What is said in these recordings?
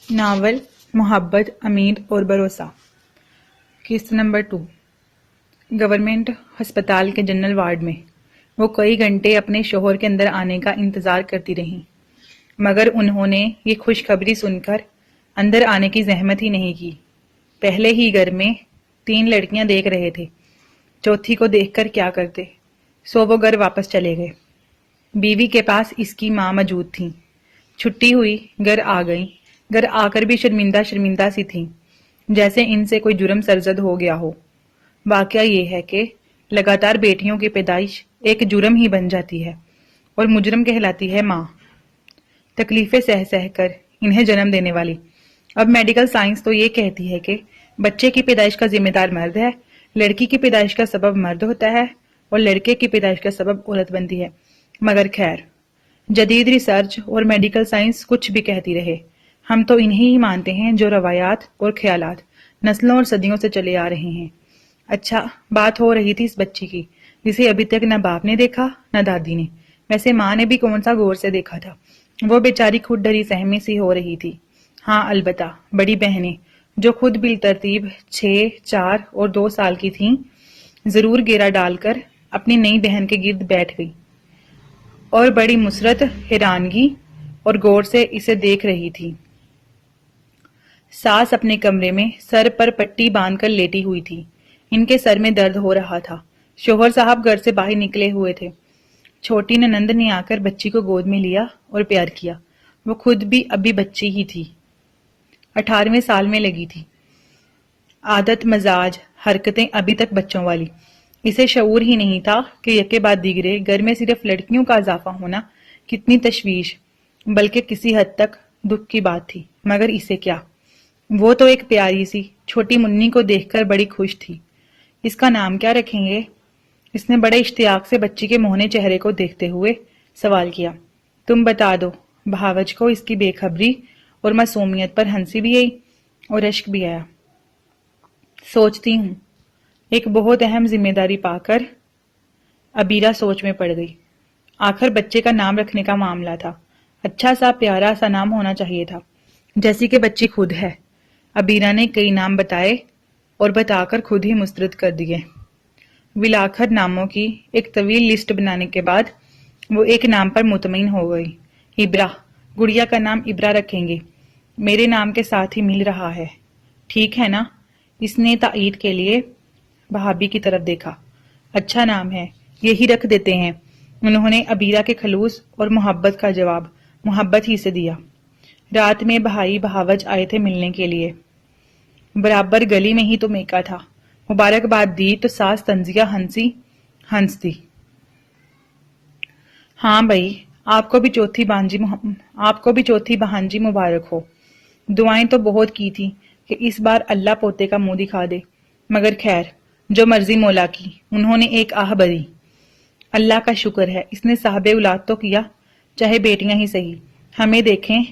Novel محبت، امید اور بھروسہ۔ قسط نمبر 2۔ گورنمنٹ ہسپتال کے جنرل وارڈ میں وہ کئی گھنٹے اپنے شوہر کے اندر آنے کا انتظار کرتی رہیں، مگر انہوں نے یہ خوشخبری سن کر اندر آنے کی زحمت ہی نہیں کی۔ پہلے ہی گھر میں 3 لڑکیاں دیکھ رہے تھے، چوتھی کو دیکھ کر کیا کرتے، سو وہ گھر واپس چلے گئے۔ بیوی کے پاس اس کی ماں موجود تھیں۔ چھٹی ہوئی گھر آ گئیں۔ گھر آ کر بھی شرمندہ شرمندہ سی تھیں، جیسے ان سے کوئی جرم سرزد ہو گیا ہو۔ واقعہ یہ ہے کہ لگاتار بیٹیوں کی پیدائش ایک جرم ہی بن جاتی ہے اور مجرم کہلاتی ہے ماں، تکلیفیں سہ سہ کر انہیں جنم دینے والی۔ اب میڈیکل سائنس تو یہ کہتی ہے کہ بچے کی پیدائش کا ذمہ دار مرد ہے، لڑکی کی پیدائش کا سبب مرد ہوتا ہے اور لڑکے کی پیدائش کا سبب عورت بنتی ہے۔ مگر خیر، جدید ریسرچ اور میڈیکل سائنس کچھ بھی کہتی رہے، ہم تو انہیں ہی مانتے ہیں جو روایات اور خیالات نسلوں اور صدیوں سے چلے آ رہے ہیں۔ اچھا، بات ہو رہی تھی اس بچی کی جسے ابھی تک نہ باپ نے دیکھا نہ دادی نے۔ ویسے ماں نے بھی کون سا غور سے دیکھا تھا، وہ بیچاری خود ڈری سہمی سی ہو رہی تھی۔ ہاں البتہ بڑی بہنیں جو خود بالترتیب 6، 4 اور 2 سال کی تھیں، ضرور گیرا ڈال کر اپنی نئی بہن کے گرد بیٹھ گئی اور بڑی مسرت، حیرانگی اور غور سے اسے دیکھ رہی تھی۔ ساس اپنے کمرے میں سر پر پٹی باندھ کر لیٹی ہوئی تھی، ان کے سر میں درد ہو رہا تھا۔ شوہر صاحب گھر سے باہر نکلے ہوئے تھے۔ چھوٹی ننند نے آ کر بچی کو گود میں لیا اور پیار کیا۔ وہ خود بھی ابھی بچی ہی تھی، 18ویں سال میں لگی تھی۔ عادت، مزاج، حرکتیں ابھی تک بچوں والی۔ اسے شعور ہی نہیں تھا کہ یکے بعد دیگرے گھر میں صرف لڑکیوں کا اضافہ ہونا کتنی تشویش بلکہ کسی حد تک دکھ کی بات تھی۔ مگر اسے کیا، وہ تو ایک پیاری سی چھوٹی منی کو دیکھ کر بڑی خوش تھی۔ اس کا نام کیا رکھیں گے؟ اس نے بڑے اشتیاق سے بچی کے موہنے چہرے کو دیکھتے ہوئے سوال کیا۔ تم بتا دو۔ بہاوج کو اس کی بے خبری اور معصومیت پر ہنسی بھی آئی اور اشک بھی آیا۔ سوچتی ہوں۔ ایک بہت اہم ذمہ داری پا کر عبیرہ سوچ میں پڑ گئی۔ آخر بچے کا نام رکھنے کا معاملہ تھا، اچھا سا پیارا سا نام ہونا چاہیے تھا، جیسی کہ بچی خود ہے۔ عبیرہ نے کئی نام بتائے اور بتا کر خود ہی مسترد کر دیے۔ ولاکھر ناموں کی ایک طویل لسٹ بنانے کے بعد وہ ایک نام پر مطمئن ہو گئی۔ ابرا، گڑیا کا نام ابرا رکھیں گے، میرے نام کے ساتھ ہی مل رہا ہے، ٹھیک ہے نا؟ اس نے تائید کے لیے بھابھی کی طرف دیکھا۔ اچھا نام ہے، یہی رکھ دیتے ہیں۔ انہوں نے عبیرہ کے خلوص اور محبت کا جواب محبت ہی سے دیا۔ رات میں بھائی بہاوج آئے تھے ملنے کے لیے، برابر گلی میں ہی تو میکا تھا۔ مبارکباد دی تو ساس تنزیہ ہنس دی۔ ہاں بھائی، آپ کو بھی چوتھی بہانجی مبارک ہو۔ دعائیں تو بہت کی تھی کہ اس بار اللہ پوتے کا منہ دکھا دے، مگر خیر، جو مرضی مولا کی۔ انہوں نے ایک آہ بھری۔ اللہ کا شکر ہے اس نے صاحب اولاد تو کیا، چاہے بیٹیاں ہی صحیح۔ ہمیں دیکھیں،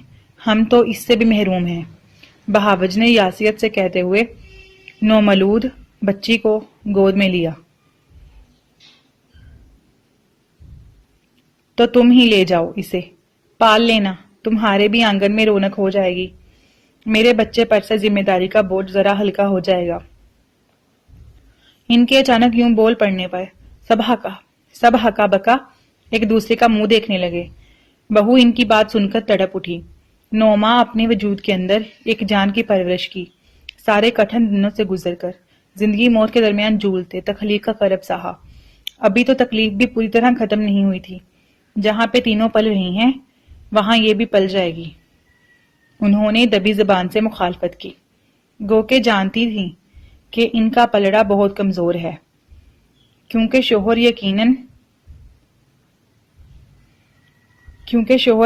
ہم تو اس سے بھی محروم ہیں۔ بہاوج نے یاسیت سے کہتے ہوئے نومولود بچی کو گود میں لیا۔ تو تم ہی لے جاؤ اسے، پال لینا، تمہارے بھی آنگن میں رونق ہو جائے گی، میرے بچے پر سے ذمہ داری کا بوجھ ذرا ہلکا ہو جائے گا۔ ان کے اچانک یوں بول پڑنے پر سب ہکا بکا ایک دوسرے کا منہ دیکھنے لگے۔ بہو ان کی بات سن کر تڑپ اٹھی۔ 9 ماہ اپنے وجود کے اندر ایک جان کی پرورش کی، سارے کٹھن دنوں سے گزر کر زندگی موت کے درمیان جھولتے تخلیق کا کرب سہا۔ ابھی تو تکلیف بھی پوری طرح ختم نہیں ہوئی تھی۔ جہاں پہ تینوں پل رہی ہیں وہاں یہ بھی پل جائے گی۔ انہوں نے دبی زبان سے مخالفت کی، گو کہ جانتی تھی کہ ان کا پلڑا بہت کمزور ہے، کیونکہ شوہر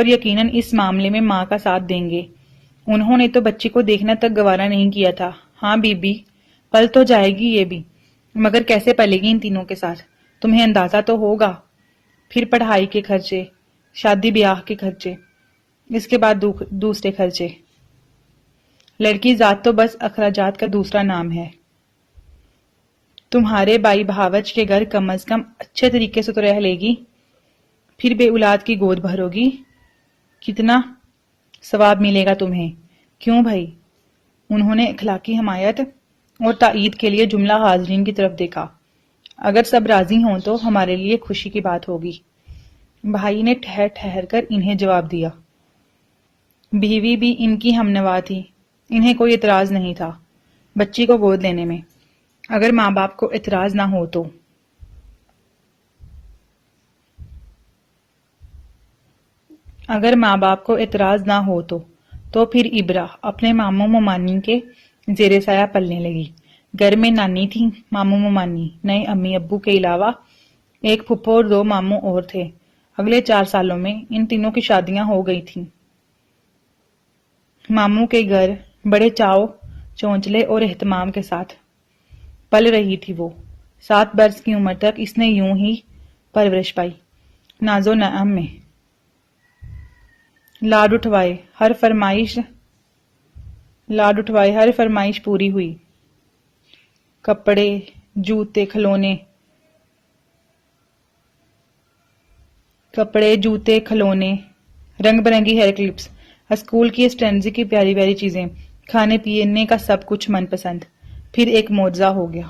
یقیناً اس معاملے میں ماں کا ساتھ دیں گے۔ انہوں نے تو بچی کو دیکھنا تک گوارا نہیں کیا تھا۔ ہاں بی بی، پل تو جائے گی یہ بھی، مگر کیسے پلے گی ان تینوں کے ساتھ؟ تمہیں اندازہ تو ہوگا، پھر پڑھائی کے خرچے، شادی بیاہ کے خرچے، اس کے بعد دوسرے خرچے۔ لڑکی ذات تو بس اخراجات کا دوسرا نام ہے۔ تمہارے بھائی بہاوج کے گھر کم از کم اچھے طریقے سے تو رہ لے گی، پھر بے اولاد کی گود بھرو گی، کتنا ثواب ملے گا تمہیں۔ کیوں بھائی؟ انہوں نے اخلاقی حمایت اور تائید کے لیے جملہ حاضرین کی طرف دیکھا۔ اگر سب راضی ہوں تو ہمارے لیے خوشی کی بات ہوگی۔ بھائی نے ٹھہر ٹھہر کر انہیں جواب دیا۔ بیوی بھی ان کی ہمنوا تھی، انہیں کوئی اعتراض نہیں تھا بچی کو گود لینے میں، اگر ماں باپ کو اعتراض نہ ہو تو۔ اگر ماں باپ کو اعتراض نہ ہو تو پھر ابرہ اپنے ماموں ممانی کے زیر سایہ پلنے لگی۔ گھر میں نانی تھی، ماموں ممانی، نئے امی ابو کے علاوہ ایک پھپھو اور 2 ماموں اور تھے۔ اگلے 4 سالوں میں ان تینوں کی شادیاں ہو گئی تھیں۔ ماموں کے گھر بڑے چاؤ چونچلے اور اہتمام کے ساتھ پل رہی تھی وہ۔ 7 برس کی عمر تک اس نے یوں ہی پرورش پائی، ناز و نعم میں۔ لاڈ اٹھوائے ہر فرمائش پوری ہوئی۔ کپڑے، جوتے، کھلونے، رنگ برنگی ہیئر کلپس، اسکول کی اسٹینڈز کی پیاری پیاری چیزیں، کھانے پینے کا سب کچھ من پسند۔ پھر ایک معجزہ ہو گیا۔